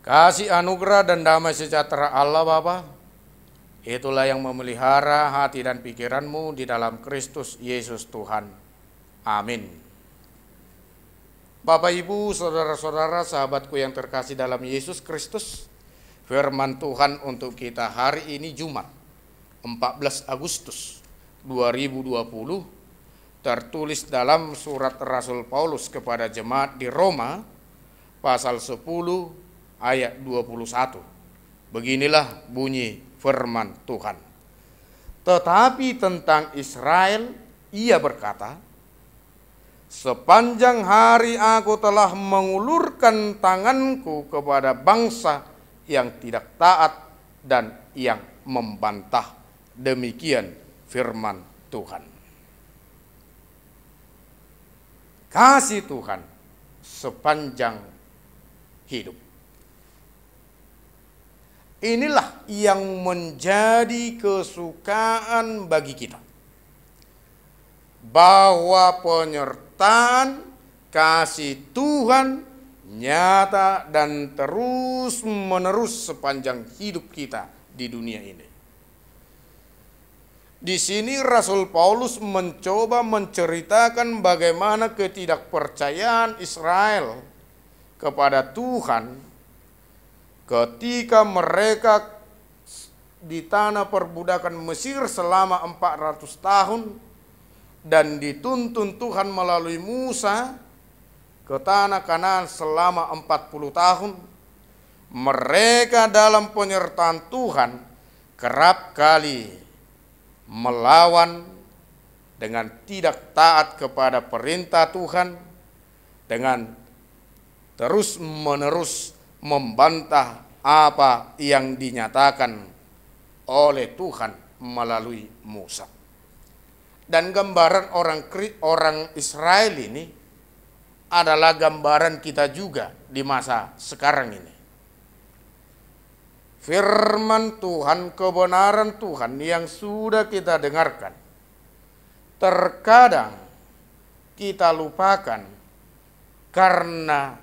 Kasih anugerah dan damai sejahtera Allah Bapa, itulah yang memelihara hati dan pikiranmu di dalam Kristus Yesus Tuhan. Amin. Bapak, Ibu, saudara-saudara, sahabatku yang terkasih dalam Yesus Kristus, firman Tuhan untuk kita hari ini Jumat 14 Agustus 2020 tertulis dalam surat Rasul Paulus kepada jemaat di Roma pasal 10 ayat 21. Beginilah bunyi firman Tuhan. Tetapi tentang Israel ia berkata, sepanjang hari aku telah mengulurkan tanganku kepada bangsa yang tidak taat dan yang membantah. Demikian firman Tuhan. Kasih Tuhan sepanjang hidup. Inilah yang menjadi kesukaan bagi kita. Bahwa penyertaan kasih Tuhan nyata dan terus menerus sepanjang hidup kita di dunia ini. Di sini Rasul Paulus mencoba menceritakan bagaimana ketidakpercayaan Israel kepada Tuhan ketika mereka di tanah perbudakan Mesir selama 400 tahun dan dituntun Tuhan melalui Musa ke tanah Kanaan selama 40 tahun. Mereka dalam penyertaan Tuhan kerap kali melawan dengan tidak taat kepada perintah Tuhan, dengan terus-menerus membantah apa yang dinyatakan oleh Tuhan melalui Musa. Dan gambaran orang Israel ini adalah gambaran kita juga di masa sekarang ini. Firman Tuhan, kebenaran Tuhan yang sudah kita dengarkan, terkadang kita lupakan karena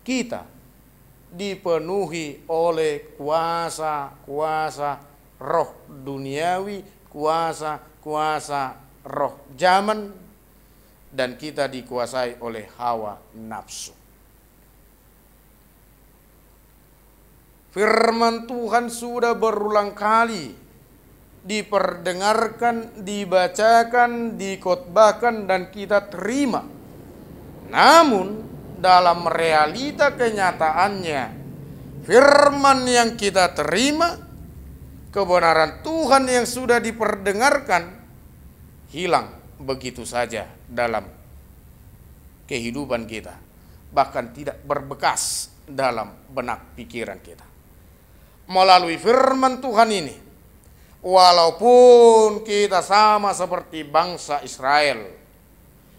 kita dipenuhi oleh kuasa-kuasa roh duniawi, kuasa-kuasa roh zaman, dan kita dikuasai oleh hawa nafsu. Firman Tuhan sudah berulang kali diperdengarkan, dibacakan, dikotbahkan, dan kita terima. Namun dalam realita kenyataannya, firman yang kita terima, kebenaran Tuhan yang sudah diperdengarkan, hilang begitu saja dalam kehidupan kita. Bahkan tidak berbekas dalam benak pikiran kita. Melalui firman Tuhan ini, walaupun kita sama seperti bangsa Israel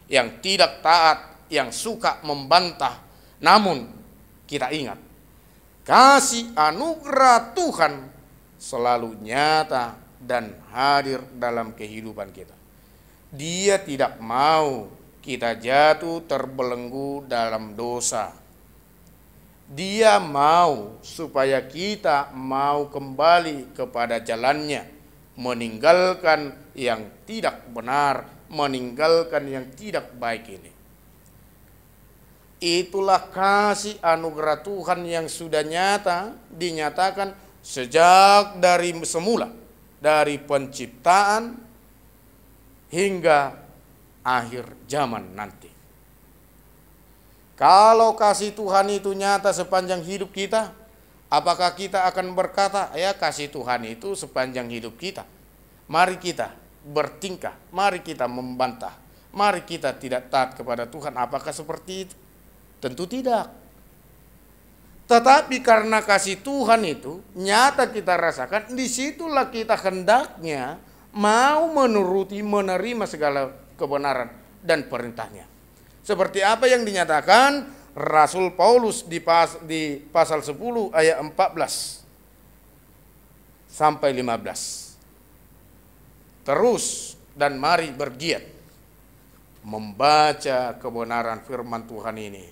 yang tidak taat, yang suka membantah, namun kita ingat, kasih anugerah Tuhan selalu nyata dan hadir dalam kehidupan kita. Dia tidak mau kita jatuh terbelenggu dalam dosa. Dia mau supaya kita mau kembali kepada jalannya, meninggalkan yang tidak benar, meninggalkan yang tidak baik ini. Itulah kasih anugerah Tuhan yang sudah nyata, dinyatakan sejak dari semula, dari penciptaan hingga akhir zaman nanti. Kalau kasih Tuhan itu nyata sepanjang hidup kita, apakah kita akan berkata, ya kasih Tuhan itu sepanjang hidup kita? Mari kita bertingkah, mari kita membantah, mari kita tidak taat kepada Tuhan. Apakah seperti itu? Tentu tidak. Tetapi karena kasih Tuhan itu nyata kita rasakan, disitulah kita hendaknya mau menuruti, menerima segala kebenaran dan perintahnya. Seperti apa yang dinyatakan Rasul Paulus di pasal 10 ayat 14 sampai 15. Terus dan mari bergiat membaca kebenaran firman Tuhan ini.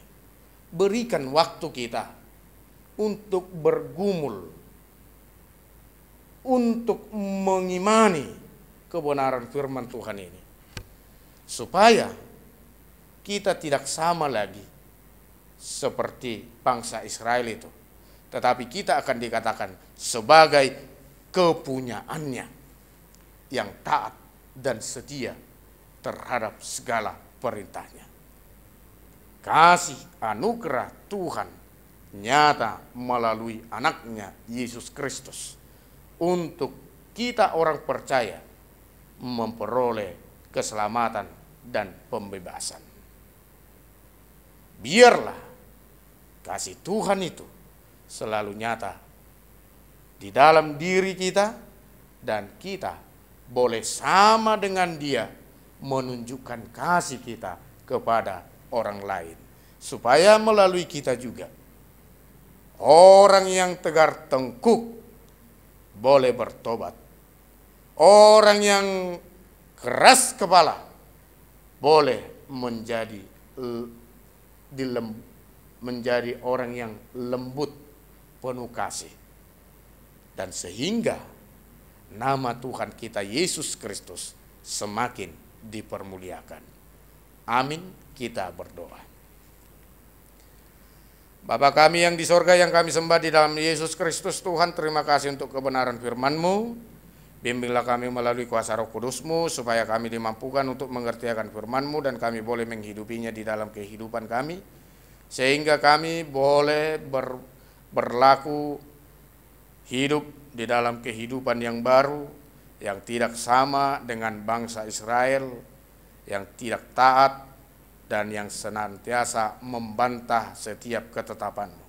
Berikan waktu kita untuk bergumul, untuk mengimani kebenaran firman Tuhan ini. Supaya kita tidak sama lagi seperti bangsa Israel itu. Tetapi kita akan dikatakan sebagai kepunyaannya yang taat dan setia terhadap segala perintahnya. Kasih anugerah Tuhan nyata melalui anaknya Yesus Kristus untuk kita orang percaya memperoleh keselamatan dan pembebasan. Biarlah kasih Tuhan itu selalu nyata di dalam diri kita, dan kita boleh sama dengan Dia menunjukkan kasih kita kepada orang lain, supaya melalui kita juga orang yang tegar tengkuk boleh bertobat, orang yang keras kepala boleh menjadi orang yang lembut, penuh kasih, dan sehingga nama Tuhan kita Yesus Kristus semakin dipermuliakan. Amin. Kita berdoa. Bapa kami yang di sorga, yang kami sembah di dalam Yesus Kristus, Tuhan, terima kasih untuk kebenaran firman-Mu. Bimbinglah kami melalui kuasa Roh Kudus-Mu, supaya kami dimampukan untuk mengerti akan firman-Mu, dan kami boleh menghidupinya di dalam kehidupan kami, sehingga kami boleh berlaku hidup di dalam kehidupan yang baru, yang tidak sama dengan bangsa Israel, yang tidak taat, dan yang senantiasa membantah setiap ketetapan-Mu.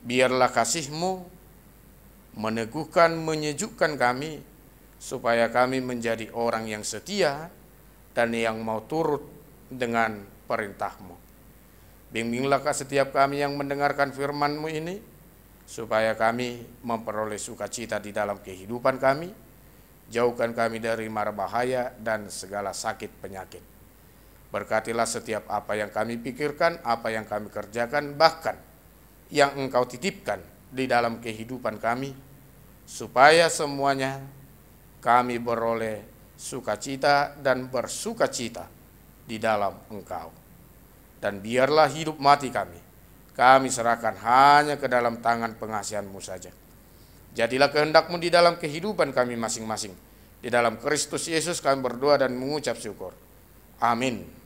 Biarlah kasih-Mu meneguhkan, menyejukkan kami, supaya kami menjadi orang yang setia dan yang mau turut dengan perintah-Mu. Bimbinglah setiap kami yang mendengarkan firman-Mu ini, supaya kami memperoleh sukacita di dalam kehidupan kami, jauhkan kami dari mara bahaya dan segala sakit penyakit. Berkatilah setiap apa yang kami pikirkan, apa yang kami kerjakan, bahkan yang Engkau titipkan di dalam kehidupan kami, supaya semuanya kami beroleh sukacita dan bersukacita di dalam Engkau. Dan biarlah hidup mati kami serahkan hanya ke dalam tangan pengasihan-Mu saja. Jadilah kehendak-Mu di dalam kehidupan kami masing-masing. Di dalam Kristus Yesus kami berdoa dan mengucap syukur. Amin.